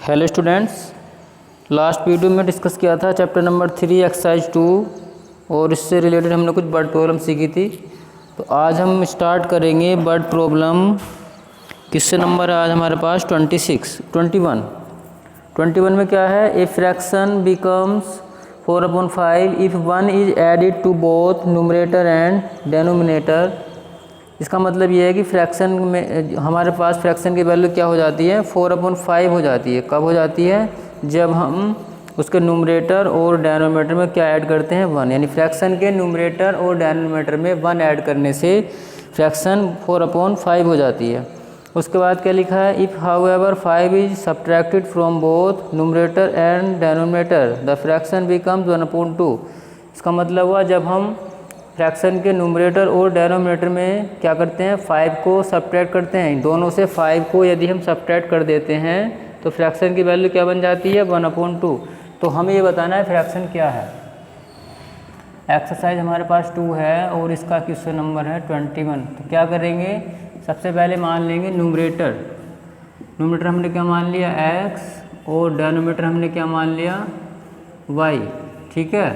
Hello students, last video में discuss किया था चैप्टर नंबर 3 एक्सरसाइज 2 और इससे रिलेटेड हमने कुछ वर्ड प्रॉब्लम सीखी थी। तो आज हम स्टार्ट करेंगे वर्ड प्रॉब्लम। किससे नंबर है आज हमारे पास 21 में क्या है, a fraction becomes 4/5 if 1 is added to both numerator and denominator. इसका मतलब ये है कि फ्रैक्शन में हमारे पास फ्रैक्शन की वैल्यू क्या हो जाती है, 4/5 हो जाती है। कब हो जाती है? जब हम उसके न्यूमरेटर और डेनोमिनेटर में क्या ऐड करते हैं, 1। यानी फ्रैक्शन के न्यूमरेटर और डेनोमिनेटर में 1 ऐड करने से फ्रैक्शन 4/5 हो जाती है। उसके बाद क्या लिखा है, if however 5 is subtracted from both numerator and denominator the fraction becomes 1/2। इसका मतलब हुआ जब हम फ्रैक्शन के न्यूमरेटर और डेनोमिनेटर में क्या करते हैं, 5 को सब्ट्रैक्ट करते हैं। दोनों से 5 को यदि हम सब्ट्रैक्ट कर देते हैं तो फ्रैक्शन की वैल्यू क्या बन जाती है, 1/2। तो हमें ये बताना है फ्रैक्शन क्या है। एक्सरसाइज हमारे पास 2 है और इसका क्वेश्चन नंबर है 21। तो क्या करेंगे, सबसे पहले मान लेंगे न्यूमरेटर हमने क्या मान लिया, x, और डेनोमिनेटर हमने क्या मान लिया, y। ठीक है,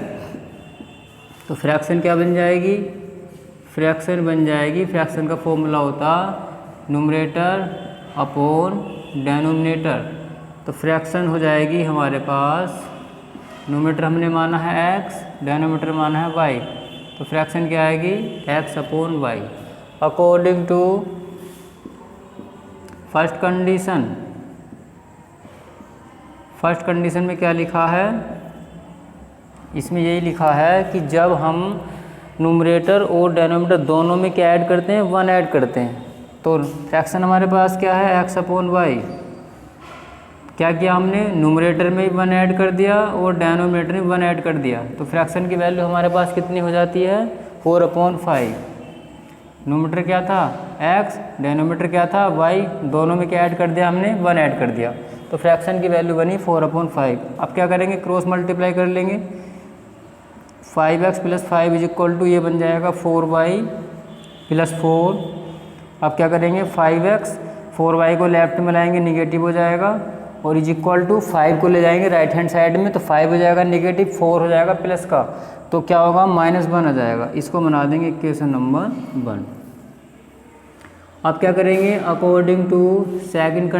तो फ्रैक्शन क्या बन जाएगी, फ्रैक्शन का फॉर्मूला होता न्यूमरेटर अपॉन डेनोमिनेटर। तो फ्रैक्शन हो जाएगी हमारे पास, न्यूमरेटर हमने माना है x, डेनोमिनेटर माना है y। तो फ्रैक्शन क्या आएगी, x/y। According to first condition में क्या लिखा है, इसमें यही लिखा है कि जब हम न्यूमरेटर और डेनोमिनेटर दोनों में क्या ऐड करते हैं, 1 ऐड करते हैं। तो फ्रैक्शन हमारे पास क्या है, x/y। क्या किया हमने, न्यूमरेटर में 1 ऐड कर दिया और डेनोमिनेटर में 1 ऐड कर दिया। तो फ्रैक्शन की वैल्यू हमारे पास कितनी हो जाती है, 4/5। न्यूमरेटर क्या था, x, डेनोमिनेटर क्या था, y। दोनों में क्या ऐड कर दिया हमने, 1 ऐड कर दिया। तो फ्रैक्शन की वैल्यू बनी 4/5। अब क्या करेंगे, क्रॉस मल्टीप्लाई कर लेंगे। 5x + 5 = ये बन जाएगा 4y + 4। अब क्या करेंगे, 5x 4y को लेफ्ट में लाएंगे, निगेटिव हो जाएगा, और = 5 को ले जाएंगे राइट हैंड साइड में, तो 5 हो जाएगा नेगेटिव, 4 हो जाएगा प्लस का, तो क्या होगा, -1 आ जाएगा। इसको बना देंगे इक्वेशन नंबर 1। अब क्या करेंगे, अकॉर्डिंग टू सेकंड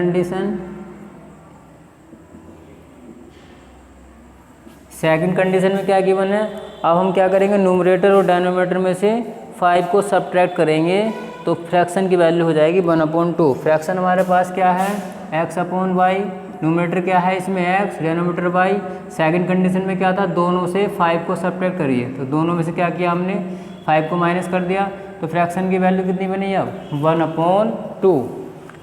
कंडीशन में क्या गिवन है। अब हम क्या करेंगे, न्यूमरेटर और डेनोमिनेटर में से 5 को सब्ट्रैक्ट करेंगे तो फ्रैक्शन की वैल्यू हो जाएगी 1/2। फ्रैक्शन हमारे पास क्या है, x/y। न्यूमरेटर क्या है इसमें, x, denominator y। Second condition में क्या था, दोनों से 5 को सब्ट्रैक्ट करिए, तो दोनों में से क्या किया हमने, 5 को माइनस कर दिया। तो फ्रैक्शन की वैल्यू कितनी बनी, अब 1/2।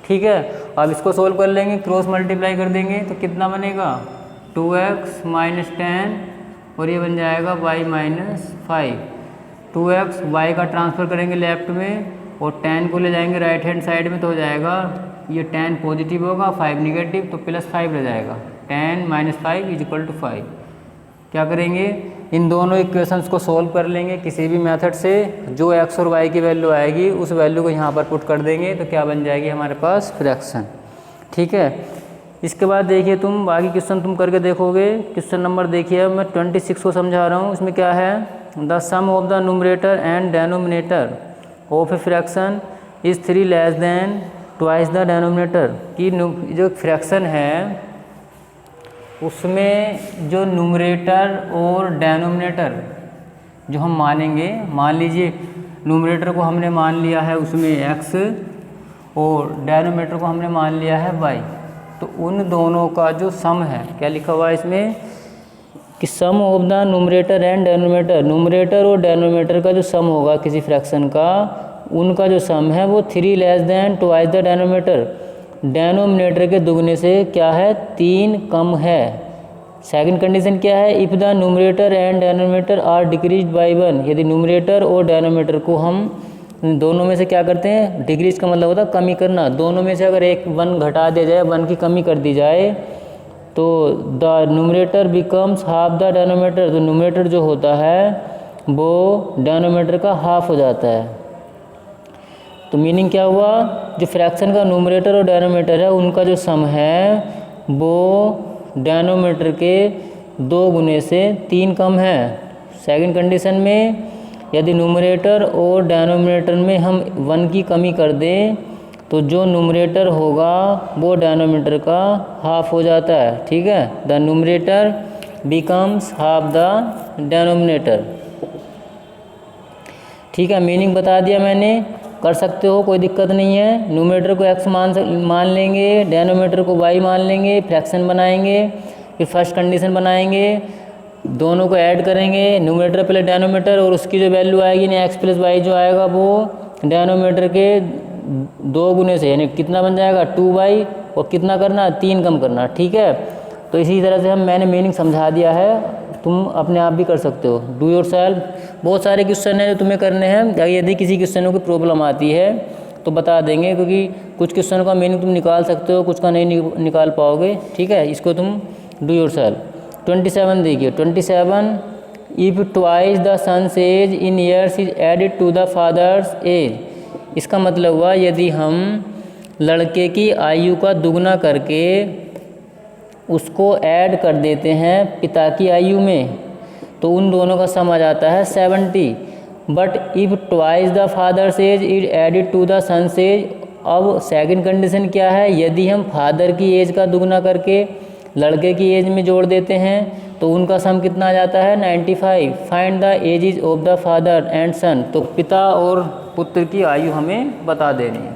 ठीक है, अब इसको सोल्व कर लेंगे, क्रॉस मल्टीप्लाई कर देंगे, तो कितना बनेगा, 2x - 10, और ये बन जाएगा y - 5। 2x, y का ट्रांसफ़र करेंगे लेफ्ट में, और 10 को ले जाएंगे राइट हैंड साइड में, तो हो जाएगा, ये 10 पॉजिटिव होगा, 5 नेगेटिव, तो +5 रह जाएगा। 10 - 5 = 5। क्या करेंगे, इन दोनों इक्वेशंस को सोल्व कर लेंगे किसी भी मेथड से। जो x और y की वैल्यू आएगी उस वैल्यू को यहाँ पर पुट कर देंगे, तो क्या बन जाएगी हमारे पास, फ्रैक्शन। ठीक है, इसके बाद देखिए तुम बाकी क्वेश्चन तुम करके देखोगे। क्वेश्चन नंबर देखिए, मैं 26 को समझा रहा हूँ। इसमें क्या है, the sum of the numerator and denominator of a fraction is 3 less than twice the denominator. की जो फ्रैक्शन है उसमें जो न्यूमरेटर और डेनोमिनेटर जो हम मानेंगे, मान लीजिए न्यूमरेटर को हमने मान लिया है उसमें x और डेनोमिनेटर को हमने मान लिया है y। तो उन दोनों का जो सम है, क्या लिखा हुआ है इसमें कि sum of the numerator and denominator, numerator और डेनोमिनेटर का जो सम होगा किसी फ्रैक्शन का, उनका जो सम है वो 3 less than twice the denominator, denominator के दुगने से क्या है, 3 कम है। सेकंड कंडीशन क्या है, if the numerator and denominator are decreased by 1। यदि न्यूमरेटर और डेनोमिनेटर को हम दोनों में से क्या करते हैं, डिक्रीज का मतलब होता है कमी करना। दोनों में से अगर एक 1 घटा दिया जाए, 1 की कमी कर दी जाए, तो the numerator becomes half the denominator. तो न्यूमरेटर जो होता है वो डेनोमिनेटर का हाफ हो जाता है। तो मीनिंग क्या हुआ, जो फ्रैक्शन का न्यूमरेटर और डेनोमिनेटर है उनका जो सम है वो डेनोमीटर के 2 गुने से 3 कम है। सेकंड कंडीशन में यदि न्यूमरेटर और डेनोमिनेटर में हम 1 की कमी कर दें तो जो न्यूमरेटर होगा वो डेनोमीटर का हाफ हो जाता है। ठीक है, the numerator becomes half the denominator. ठीक है, मीनिंग बता दिया मैंने, कर सकते हो, कोई दिक्कत नहीं है। न्यूमरेटर को x मान लेंगे, डेनोमीटर को y मान लेंगे, फ्रैक्शन बनाएंगे, फिर फर्स्ट कंडीशन बनाएंगे, दोनों को ऐड करेंगे, न्यूमरेटर प्लस डेनोमीटर, और उसकी जो वैल्यू आएगी ना x प्लस वाई जो आएगा वो डेनोमीटर के 2 गुने से, यानी कितना बन जाएगा 2y, और कितना करना 3 कम करना। ठीक है, तो इसी तरह से मैंने मीनिंग समझा दिया है, तुम अपने आप भी कर सकते हो। Do your self. बहुत सारे क्वेश्चन हैं जो तुम्हें करने हैं, यदि किसी क्वेश्चन की प्रॉब्लम आती है तो बता देंगे, क्योंकि कुछ क्वेश्चन का मीनिंग तुम निकाल सकते हो, कुछ का नहीं निकाल पाओगे। ठीक है, इसको तुम डू योर सेल्फ। 27 देखिए, 27, if twice the son's age in years is added to the father's age. इसका मतलब हुआ यदि हम लड़के की आयु का दुगना करके उसको ऐड कर देते हैं पिता की आयु में तो उन दोनों का सम आ जाता है 70। But if twice the father's age is added to the son's age. अब सेकंड कंडीशन क्या है, यदि हम फादर की एज का दुगना करके लड़के की एज में जोड़ देते हैं तो उनका सम कितना आ जाता है 95। Find the ages of the father and son. तो पिता और पुत्र की आयु हमें बता देनी है।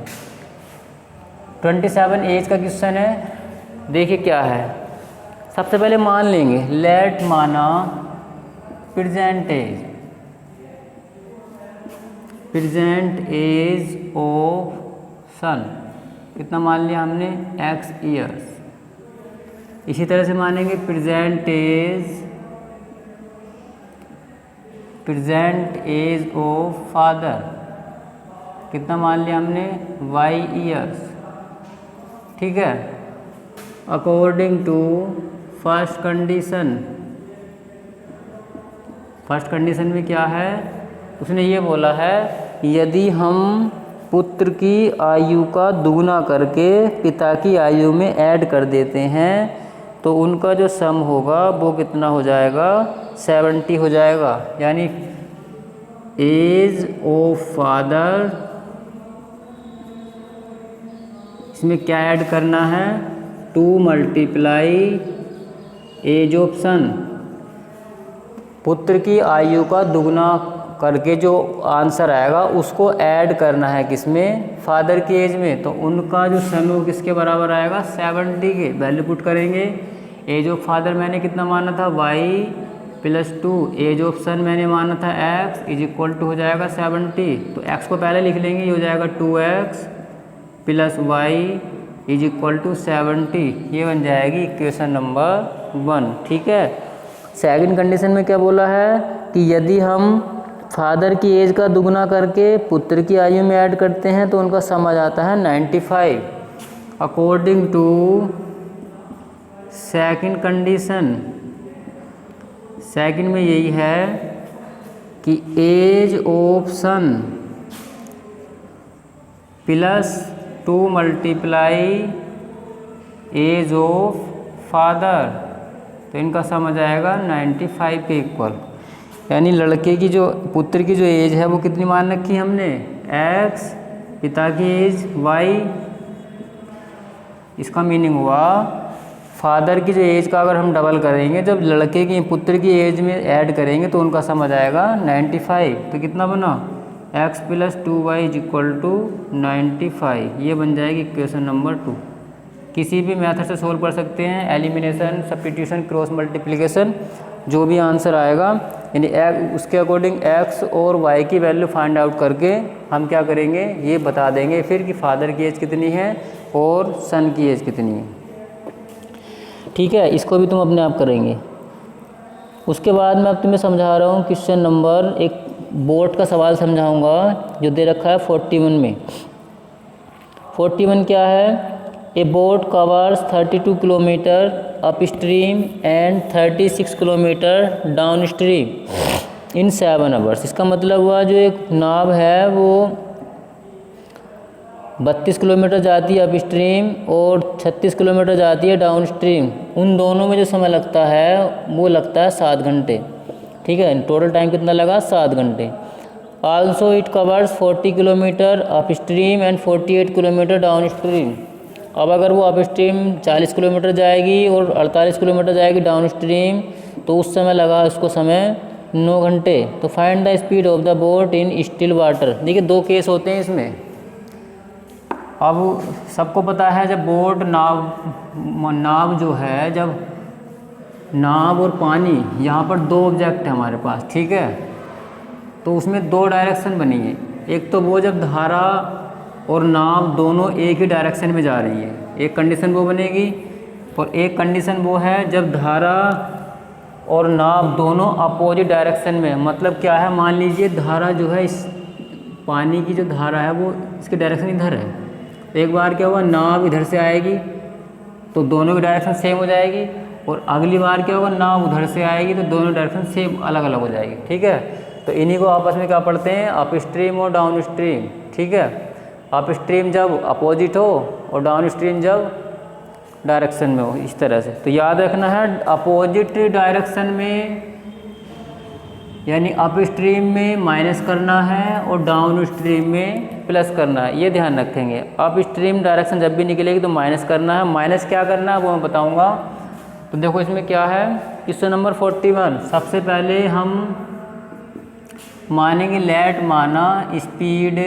27 एज का क्वेश्चन है, देखिए क्या है। सबसे पहले मान लेंगे, लेट माना प्रेजेंट एज ऑफ सन, कितना मान लिया हमने x ईयर्स। इसी तरह से मानेंगे प्रेजेंट एज ऑफ फादर, कितना मान लिया हमने y ईयर्स। ठीक है, अकॉर्डिंग टू फर्स्ट कंडीशन में क्या है, उसने ये बोला है यदि हम पुत्र की आयु का दुगना करके पिता की आयु में ऐड कर देते हैं तो उनका जो सम होगा वो कितना हो जाएगा 70 हो जाएगा। यानी एज ऑफ फादर, इसमें क्या ऐड करना है 2 मल्टीप्लाई एज ऑफ सन। पुत्र की आयु का दुगना करके जो आंसर आएगा उसको ऐड करना है किसमें, फादर की एज में। तो उनका जो सम है वो किसके बराबर आएगा 70 के। वैल्यू पुट करेंगे, एज ऑफ फादर मैंने कितना माना था y प्लस 2, एज ऑफ सन मैंने माना था x इज इक्वल टू हो जाएगा 70। तो x को पहले लिख लेंगे, ये हो जाएगा 2x plus y is equal to 70। ये बन जाएगी इक्वेशन नंबर 1। ठीक है, सेकंड कंडीशन में क्या बोला है कि यदि हम फादर की एज का दुगना करके पुत्र की आयु में ऐड करते हैं तो उनका सम आ जाता है 95। According to second condition, second में यही है कि age of son plus 2 multiply age of father, तो इनका सम आ जाएगा 95 के इक्वल। यानी लड़के की जो पुत्र की जो एज है वो कितनी मान रखी हमने x, पिता की एज y। इसका मीनिंग हुआ फादर की जो एज का अगर हम डबल करेंगे, जब लड़के की पुत्र की एज में ऐड करेंगे तो उनका सम आ जाएगा 95। तो कितना बना x plus 2y is equal to 95। ये बन जाएगी इक्वेशन नंबर 2। किसी भी मेथड से सोल्व कर सकते हैं, एलिमिनेशन, सब्स्टिट्यूशन, क्रॉस मल्टीप्लिकेशन, जो भी आंसर आएगा यानी उसके अकॉर्डिंग x और y की वैल्यू फाइंड आउट करके हम क्या करेंगे ये बता देंगे फिर कि फादर की एज कितनी है और सन की एज कितनी है। ठीक है, इसको भी तुम अपने आप करेंगे। उसके बाद मैं अब तुम्हें समझा रहा हूँ क्वेश्चन नंबर, एक बोर्ड का सवाल समझाऊंगा जो दे रखा है 41 में। 41 क्या है, ए boat covers 32 kilometre up stream and 36 kilometre down stream in 7 hours. इसका मतलब हुआ जो एक नाव है वो 32 किलोमीटर जाती है अप स्ट्रीम और 36 किलोमीटर जाती है डाउन स्ट्रीम। उन दोनों में जो समय लगता है वो लगता है 7 घंटे। ठीक है, टोटल टाइम कितना लगा? 7 घंटे। Also it covers 40 kilometre up stream and 48 kilometre down stream. अब अगर वो अप स्ट्रीम 40 किलोमीटर जाएगी और 48 किलोमीटर जाएगी डाउन स्ट्रीम, तो उस समय लगा उसको समय 9 घंटे। तो find the speed of the boat in still water. देखिए 2 केस होते हैं इसमें। अब सबको पता है जब बोट नाव जो है, जब नाव और पानी, यहाँ पर 2 ऑब्जेक्ट है हमारे पास, ठीक है, तो उसमें 2 डायरेक्शन बनी है। एक तो वो जब धारा और नाव दोनों एक ही डायरेक्शन में जा रही है, एक कंडीशन वो बनेगी। और एक कंडीशन वो है जब धारा और नाव दोनों अपोजिट डायरेक्शन में। मतलब क्या है, मान लीजिए धारा जो है, इस पानी की जो धारा है वो इसकी डायरेक्शन इधर है। एक बार क्या हुआ, नाव इधर से आएगी तो दोनों की डायरेक्शन सेम हो जाएगी, और अगली बार क्या होगा, नाव उधर से आएगी तो दोनों डायरेक्शन सेम अलग अलग हो जाएगी। ठीक है, तो इन्हीं को आपस में क्या पढ़ते हैं, अप स्ट्रीम और डाउन स्ट्रीम। ठीक है, अप स्ट्रीम जब अपोजिट हो और डाउन स्ट्रीम जब डायरेक्शन में हो, इस तरह से। तो याद रखना है, अपोजिट डायरेक्शन में यानी अप स्ट्रीम में माइनस करना है और डाउन स्ट्रीम में प्लस करना है, ये ध्यान रखेंगे। अप स्ट्रीम डायरेक्शन जब भी निकलेगी तो माइनस करना है। माइनस क्या करना है वो मैं बताऊंगा। तो देखो इसमें क्या है, क्वेश्चन नंबर 41। सबसे पहले हम मानेंगे लेट माना स्पीड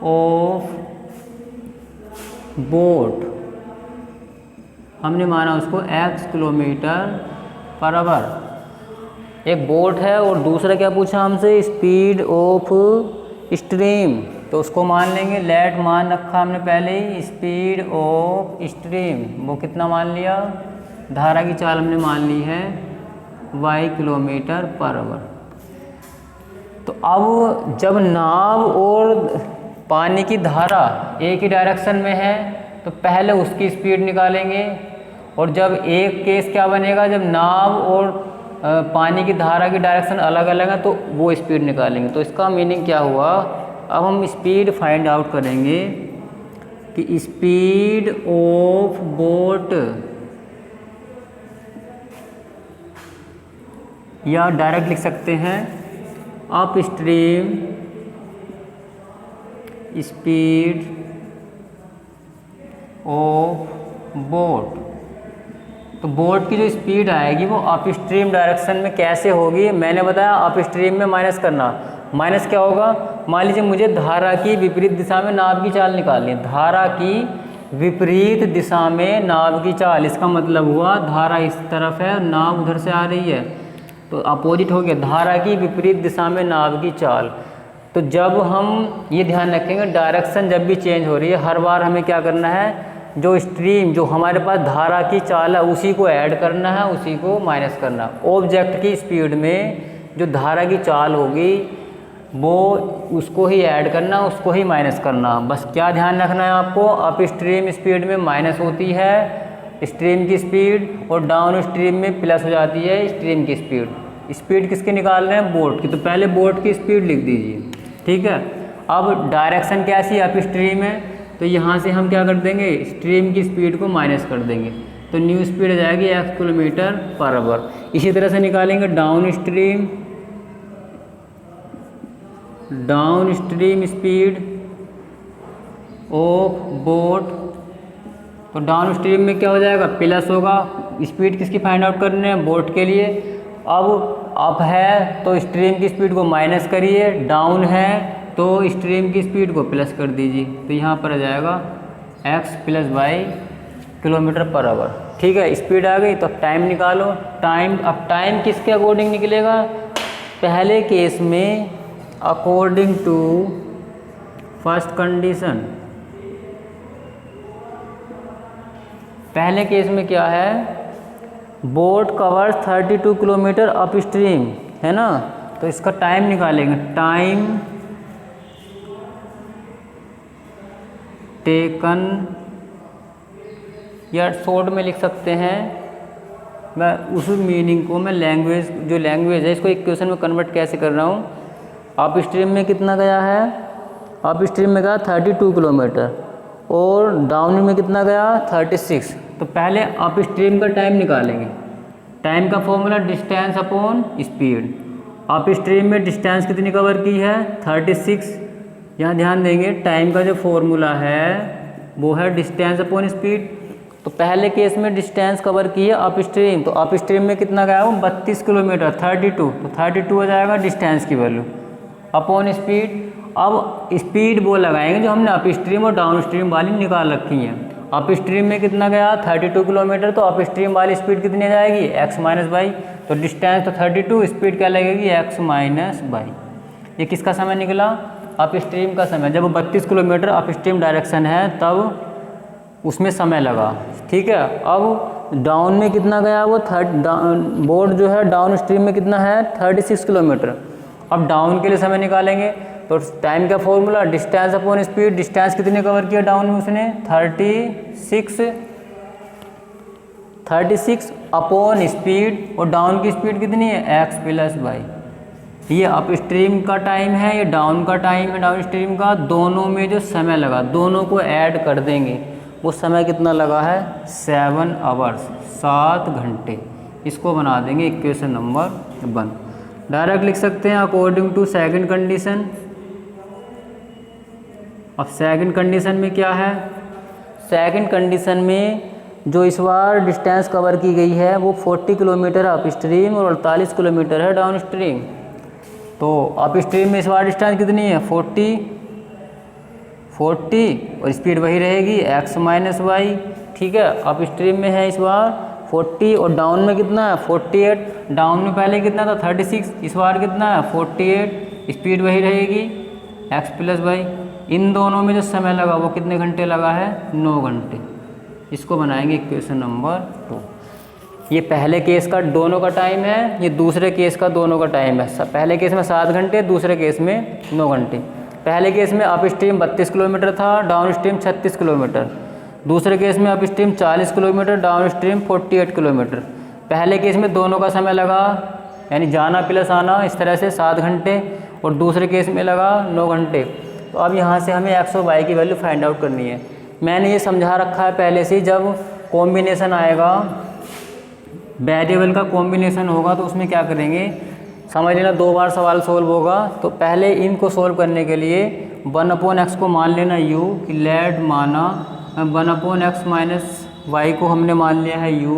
ऑफ बोट, हमने माना उसको x किलोमीटर पर आवर। एक बोट है और दूसरा क्या पूछा हमसे, स्पीड ऑफ स्ट्रीम, तो उसको मान लेंगे लेट मान रखा हमने पहले ही, स्पीड ऑफ स्ट्रीम वो कितना मान लिया, धारा की चाल हमने मान ली है y किलोमीटर पर आवर। तो अब जब नाव और पानी की धारा एक ही डायरेक्शन में है तो पहले उसकी स्पीड निकालेंगे, और जब एक केस क्या बनेगा, जब नाव और पानी की धारा की डायरेक्शन अलग अलग है तो वो स्पीड निकालेंगे। तो इसका मीनिंग क्या हुआ, अब हम स्पीड फाइंड आउट करेंगे कि स्पीड ऑफ बोट, या डायरेक्ट लिख सकते हैं up stream speed of boat. तो बोट की जो स्पीड आएगी वो अप स्ट्रीम डायरेक्शन में कैसे होगी, मैंने बताया अप स्ट्रीम में माइनस करना। माइनस क्या होगा, मान लीजिए मुझे धारा की विपरीत दिशा में नाव की चाल निकालनी है, धारा की विपरीत दिशा में नाव की चाल, इसका मतलब हुआ धारा इस तरफ है और नाव उधर से आ रही है, तो अपोजिट हो गया, धारा की विपरीत दिशा में नाव की चाल। तो जब हम ये ध्यान रखेंगे डायरेक्शन जब भी चेंज हो रही है, हर बार हमें क्या करना है, जो स्ट्रीम जो हमारे पास धारा की चाल है उसी को ऐड करना है, उसी को माइनस करना। ऑब्जेक्ट की स्पीड में जो धारा की चाल होगी वो उसको ही ऐड करना, उसको ही माइनस करना। बस क्या ध्यान रखना है आपको, अप स्ट्रीम स्पीड में माइनस होती है स्ट्रीम की स्पीड, और डाउन स्ट्रीम में प्लस हो जाती है स्ट्रीम की स्पीड। स्पीड किसकी निकाल रहे हैं, बोट की, तो पहले बोट की स्पीड लिख दीजिए। ठीक है, अब डायरेक्शन कैसी अप स्ट्रीम है, तो यहाँ से हम क्या कर देंगे, स्ट्रीम की स्पीड को माइनस कर देंगे, तो न्यू स्पीड आ जाएगी x किलोमीटर पर आवर। इसी तरह से निकालेंगे down stream speed of boat, तो डाउन स्ट्रीम में क्या हो जाएगा, प्लस होगा। स्पीड किसकी फाइंड आउट करनी है, बोट के लिए। अब अप है तो स्ट्रीम की स्पीड को माइनस करिए, डाउन है तो स्ट्रीम की स्पीड को प्लस कर दीजिए, तो यहाँ पर आ जाएगा x + y kilometre per hour. ठीक है, स्पीड आ गई, तो अब टाइम निकालो। टाइम, अब टाइम किसके अकॉर्डिंग निकलेगा, पहले केस में अकॉर्डिंग टू फर्स्ट कंडीशन। पहले केस में क्या है, boat covers 32 kilometre up stream है ना, तो इसका टाइम निकालेंगे, टाइम टेकन, या शॉर्ट में लिख सकते हैं। मैं उस मीनिंग को मैं लैंग्वेज, जो लैंग्वेज है इसको इक्वेशन में कन्वर्ट कैसे कर रहा हूँ। अप स्ट्रीम में कितना गया है अप स्ट्रीम में गया 32 किलोमीटर और डाउन में कितना गया 36। तो पहले अप स्ट्रीम का टाइम निकालेंगे। टाइम का formula distance upon speed. Up stream में डिस्टेंस कितनी कवर की है 36। यहाँ ध्यान देंगे टाइम का जो फॉर्मूला है वो है डिस्टेंस अपॉन स्पीड। तो पहले केस में डिस्टेंस कवर की है अप स्ट्रीम, तो अप स्ट्रीम में कितना गया वो 32 किलोमीटर 32, तो 32 हो जाएगा डिस्टेंस की वैल्यू अपॉन स्पीड। अब स्पीड वो लगाएंगे जो हमने अप स्ट्रीम और डाउन स्ट्रीम वाली निकाल रखी हैं। अप स्ट्रीम में कितना गया 32 किलोमीटर, तो अप स्ट्रीम वाली स्पीड कितनी आ जाएगी x माइनस वाई। तो डिस्टेंस तो 32, स्पीड क्या लगेगी x माइनस वाई। ये किसका समय निकला अप स्ट्रीम का समय। जब 32 किलोमीटर अप स्ट्रीम डायरेक्शन है तब उसमें समय लगा, ठीक है। अब डाउन में कितना गया वो बोर्ड जो है डाउन स्ट्रीम में कितना है 36 किलोमीटर। अब डाउन के लिए समय निकालेंगे तो टाइम का formula distance upon speed. Distance कितने कवर किया डाउन में उसने 36 अपॉन स्पीड, और डाउन की स्पीड कितनी है x प्लस वाई। ये अप स्ट्रीम का टाइम है, ये डाउन का टाइम है डाउन स्ट्रीम का। दोनों में जो समय लगा दोनों को ऐड कर देंगे, वो समय कितना लगा है 7 आवर्स 7 घंटे। इसको बना देंगे इक्वेशन नंबर 1। डायरेक्ट लिख सकते हैं अकॉर्डिंग टू सेकंड कंडीशन। अब सेकंड कंडीशन में क्या है, सेकंड कंडीशन में जो इस बार डिस्टेंस कवर की गई है वो 40 किलोमीटर अप स्ट्रीम और 48 किलोमीटर है डाउन स्ट्रीम। तो अप स्ट्रीम में इस बार डिस्टेंस कितनी है 40 और स्पीड वही रहेगी x माइनस वाई, ठीक है। अप स्ट्रीम में है इस बार 40 और डाउन में कितना है 48। डाउन में पहले कितना था 36, इस बार कितना है 48, स्पीड वही रहेगी x प्लस वाई। इन दोनों में जो समय लगा वो कितने घंटे लगा है 9 घंटे। इसको बनाएंगे इक्वेशन नंबर 2। ये पहले केस का दोनों का टाइम है, ये दूसरे केस का दोनों का टाइम है। पहले केस में 7 घंटे, दूसरे केस में 9 घंटे। पहले केस में अप स्ट्रीम 32 किलोमीटर था, डाउन स्ट्रीम 36 किलोमीटर। दूसरे केस में up stream 40 kilometre, down stream 48 kilometre. पहले केस में दोनों का समय लगा यानी जाना प्लस आना इस तरह से 7 घंटे, और दूसरे केस में लगा 9 घंटे। तो अब यहाँ से हमें x और y की वैल्यू फाइंड आउट करनी है। मैंने ये समझा रखा है पहले से, जब कॉम्बिनेशन आएगा वेरिएबल का कॉम्बिनेशन होगा तो उसमें क्या करेंगे समझ लेना। 2 बार सवाल सोल्व होगा, तो पहले इनको सोल्व करने के लिए 1/x को मान लेना u कि लेट माना 1/x माइनस वाई को हमने मान लिया है u,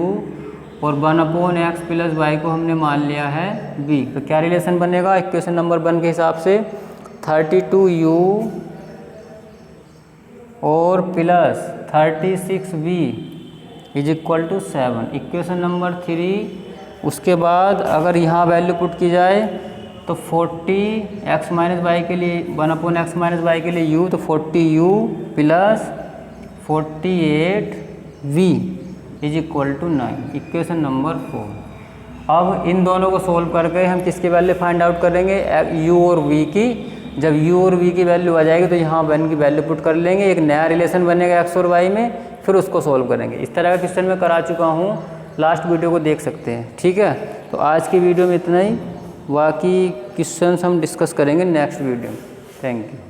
और 1/x प्लस वाई को हमने मान लिया है v। तो क्या रिलेशन बनेगा इक्वेशन नंबर 1 के हिसाब से 32u और plus 36v is equal to 7। Equation number 3। उसके बाद अगर यहाँ वैल्यू पुट की जाए तो 40x माइनस वाई के लिए 1/x माइनस वाई के लिए u, तो 40u plus 48v is equal to 9। Equation number 4। अब इन दोनों को सोल्व करके हम किसकी वैल्यू फाइंड आउट करेंगे u और v की। जब u और v की वैल्यू आ जाएगी तो यहाँ 1 की वैल्यू पुट कर लेंगे, एक नया रिलेशन बनेगा x और y में, फिर उसको सोल्व करेंगे। इस तरह का क्वेश्चन मैं करा चुका हूँ, लास्ट वीडियो को देख सकते हैं, ठीक है। तो आज की वीडियो में इतना ही, बाकी क्वेश्चंस हम डिस्कस करेंगे नेक्स्ट वीडियो में। Thank you.